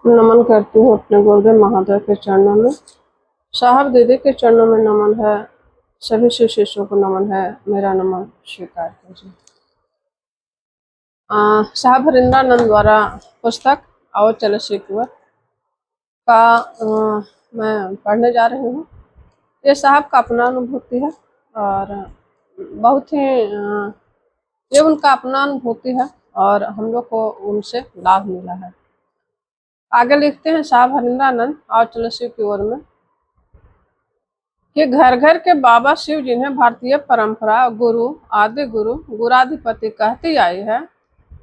नमन करती हूँ अपने गुरुदेव महादेव के चरणों में। साहब दीदी के चरणों में नमन है। सभी शिव शिष्यों को नमन है। मेरा नमन स्वीकार कीजिए। साहब हरिंद्रानंद द्वारा पुस्तक आओ चलो शिकवर का मैं पढ़ने जा रही हूँ। ये साहब का अपना अनुभूति है और बहुत ही ये उनका अपना अनुभूति है और हम लोग को उनसे लाभ मिला है। आगे लिखते हैं साहब हरिंद्रानंद आओ चलो शिव की ओर में कि घर घर के बाबा शिव जिन्हें भारतीय परंपरा गुरु आदि गुरु गुराधिपति कहती आई है,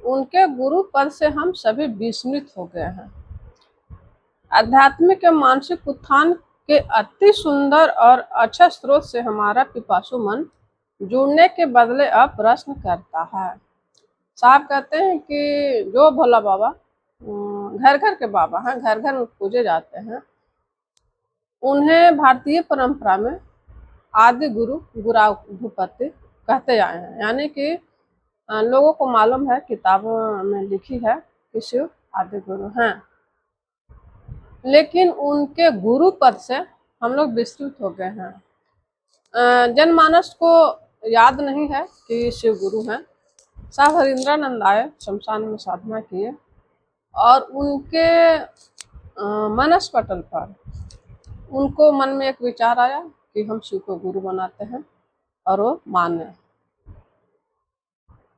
उनके गुरु पद से हम सभी विस्मित हो गए हैं। आध्यात्मिक या मानसिक उत्थान के अति सुंदर और अच्छा स्रोत से हमारा पिपासु मन जुड़ने के बदले अब प्रश्न करता है। साहब कहते हैं कि जो भोला बाबा घर घर के बाबा हैं, घर घर में पूजे जाते हैं, उन्हें भारतीय परंपरा में आदि गुरु गुराधिपति कहते आए हैं। यानी कि लोगों को मालूम है, किताबों में लिखी है कि शिव आदि गुरु हैं, लेकिन उनके गुरु पद से हम लोग विस्तृत हो गए हैं। जनमानस को याद नहीं है कि शिव गुरु हैं। साहब हरिंद्रानंद आए, शमशान में साधना किए और उनके मनस पटल पर उनको मन में एक विचार आया कि हम शिव को गुरु बनाते हैं और वो माने।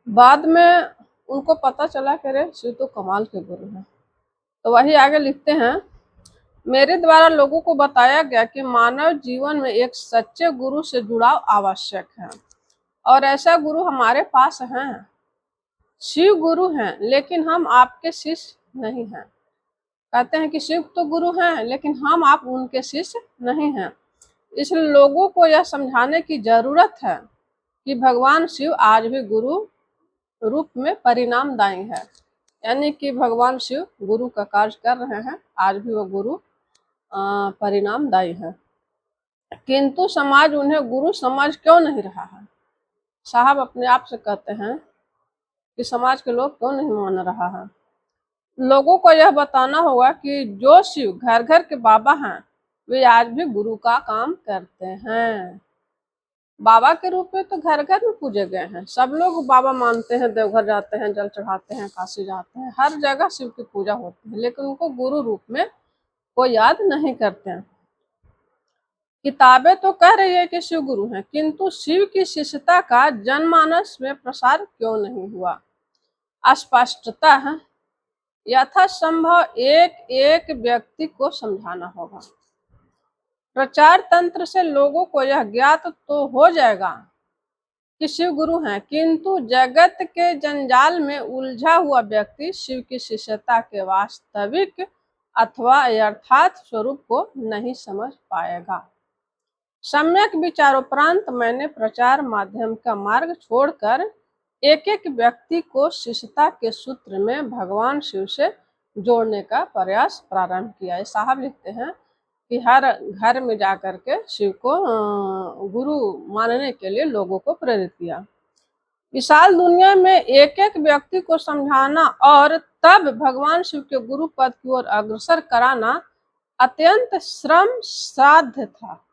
बाद में उनको पता चला कि अरे शिव तो कमाल के गुरु हैं। तो वही आगे लिखते हैं, मेरे द्वारा लोगों को बताया गया कि मानव जीवन में एक सच्चे गुरु से जुड़ाव आवश्यक है और ऐसा गुरु हमारे पास हैं। शिव गुरु हैं लेकिन हम आपके शिष्य नहीं हैं। कहते हैं कि शिव तो गुरु हैं लेकिन हम आप उनके शिष्य नहीं हैं। इसलिए लोगों को यह समझाने की जरूरत है कि भगवान शिव आज भी गुरु रूप में परिणामदायी है। यानी कि भगवान शिव गुरु का कार्य कर रहे हैं, आज भी वो गुरु परिणामदायी है, किंतु समाज उन्हें गुरु समझ क्यों नहीं रहा है। साहब अपने आप से कहते हैं कि समाज के लोग क्यों नहीं मान रहा है। लोगों को यह बताना होगा कि जो शिव घर घर के बाबा हैं, वे आज भी गुरु का काम करते हैं। बाबा के रूप में तो घर घर में पूजे गए हैं। सब लोग बाबा मानते हैं, देवघर जाते हैं, जल चढ़ाते हैं, काशी जाते हैं, हर जगह शिव की पूजा होती है, लेकिन उनको गुरु रूप में कोई याद नहीं करते हैं। किताबें तो कह रही है कि शिव गुरु हैं, किंतु शिव की शिष्यता का जनमानस में प्रसार क्यों नहीं हुआ। अस्पष्टता यथासंभव एक एक व्यक्ति को समझाना होगा। प्रचार तंत्र से लोगों को यह ज्ञात तो हो जाएगा कि शिव गुरु हैं, किंतु जगत के जंजाल में उलझा हुआ व्यक्ति शिव की शिष्यता के वास्तविक अथवा यथार्थ स्वरूप को नहीं समझ पाएगा। सम्यक विचारोपरांत मैंने प्रचार माध्यम का मार्ग छोड़कर एक एक व्यक्ति को शिष्यता के सूत्र में भगवान शिव से जोड़ने का प्रयास प्रारंभ किया। साहब लिखते हैं कि हर घर में जाकर के शिव को गुरु मानने के लिए लोगों को प्रेरित किया। विशाल दुनिया में एक एक व्यक्ति को समझाना और तब भगवान शिव के गुरु पद की ओर अग्रसर कराना अत्यंत श्रम साध्य था,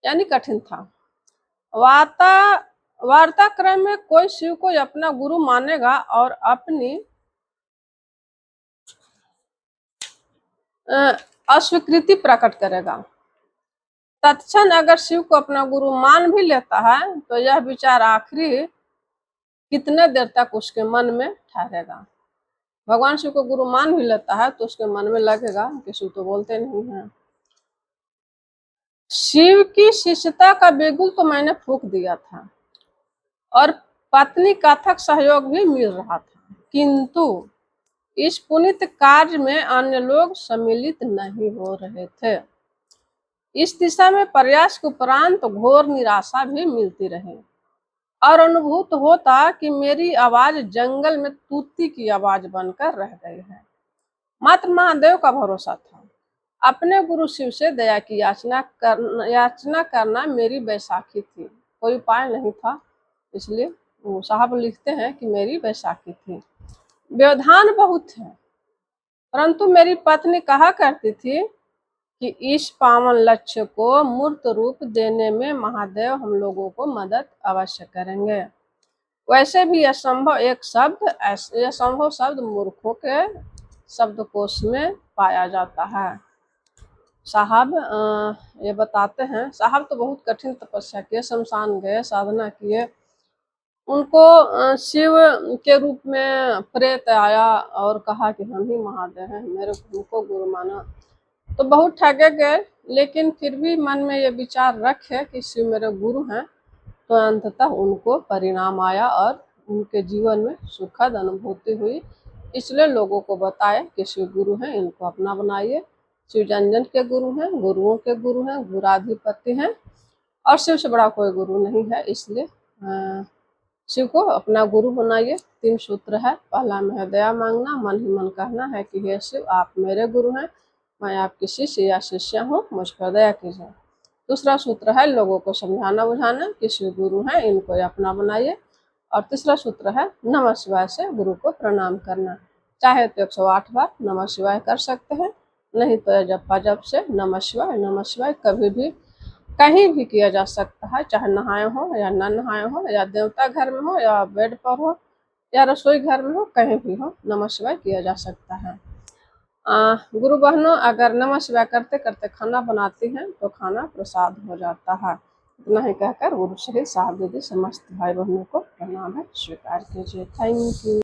यानी कठिन था। वार्ताक्रम में कोई शिव को अपना गुरु मानेगा और अपनी अस्वीकृति प्रकट करेगा। तत्क्षण अगर शिव को अपना गुरु मान भी लेता है तो यह विचार आखिरी कितने देर तक उसके मन में ठहरेगा। भगवान शिव को गुरु मान भी लेता है तो उसके मन में लगेगा कि शिव तो बोलते नहीं हैं। शिव की शिष्यता का बिगुल तो मैंने फूंक दिया था और पत्नी कथक सहयोग भी मिल रहा था, किंतु इस पुनित कार्य में अन्य लोग सम्मिलित नहीं हो रहे थे। इस दिशा में प्रयास के उपरांत घोर निराशा भी मिलती रही और अनुभूत होता कि मेरी आवाज जंगल में तूती की आवाज बनकर रह गई है। मात्र महादेव का भरोसा था। अपने गुरु शिव से दया की याचना करना मेरी बैसाखी थी, कोई उपाय नहीं था। इसलिए साहब लिखते हैं कि मेरी बैसाखी थी। व्यवधान बहुत है, परंतु मेरी पत्नी कहा करती थी कि इस पावन लक्ष्य को मूर्त रूप देने में महादेव हम लोगों को मदद अवश्य करेंगे। वैसे भी असंभव शब्द मूर्खों के शब्दकोश में पाया जाता है। साहब ये बताते हैं, साहब तो बहुत कठिन तपस्या किए, शमशान गए, साधना किए। उनको शिव के रूप में प्रेत आया और कहा कि हम ही महादेव हैं, मेरे को गुरु माना। तो बहुत ठगे गए, लेकिन फिर भी मन में ये विचार रखे कि शिव मेरे गुरु हैं, तो अंततः उनको परिणाम आया और उनके जीवन में सुखद अनुभूति हुई। इसलिए लोगों को बताए कि शिव गुरु हैं, इनको अपना बनाइए। शिव जन जन के गुरु हैं, गुरुओं के गुरु हैं, गुराधिपति हैं, और शिव से बड़ा कोई गुरु नहीं है। इसलिए शिव को अपना गुरु बनाइए। 3 सूत्र है। पहला में है दया मांगना, मन ही मन कहना है कि हे शिव आप मेरे गुरु हैं, मैं आपकी शिष्य या शिष्या हूँ, मुझ पर दया कीजिए। दूसरा सूत्र है लोगों को समझाना बुझाना कि शिव गुरु हैं, इनको अपना बनाइए। और तीसरा सूत्र है नमः शिवाय से गुरु को प्रणाम करना। चाहे तो 108 बार नमः शिवाय कर सकते हैं, नहीं तो जप्पा जप से नमः शिवाय कभी भी कहीं भी किया जा सकता है, चाहे नहाए हो या न नहाए हो, या देवता घर में हो या बेड पर हो या रसोई घर में हो, कहीं भी हो, नमः शिवाय किया जा सकता है। गुरु बहनों, अगर नमः शिवाय करते करते खाना बनाती हैं तो खाना प्रसाद हो जाता है। इतना ही कहकर गुरु सहित साहब दीदी समस्त भाई बहनों को प्रणाम है, स्वीकार कीजिए। Thank you.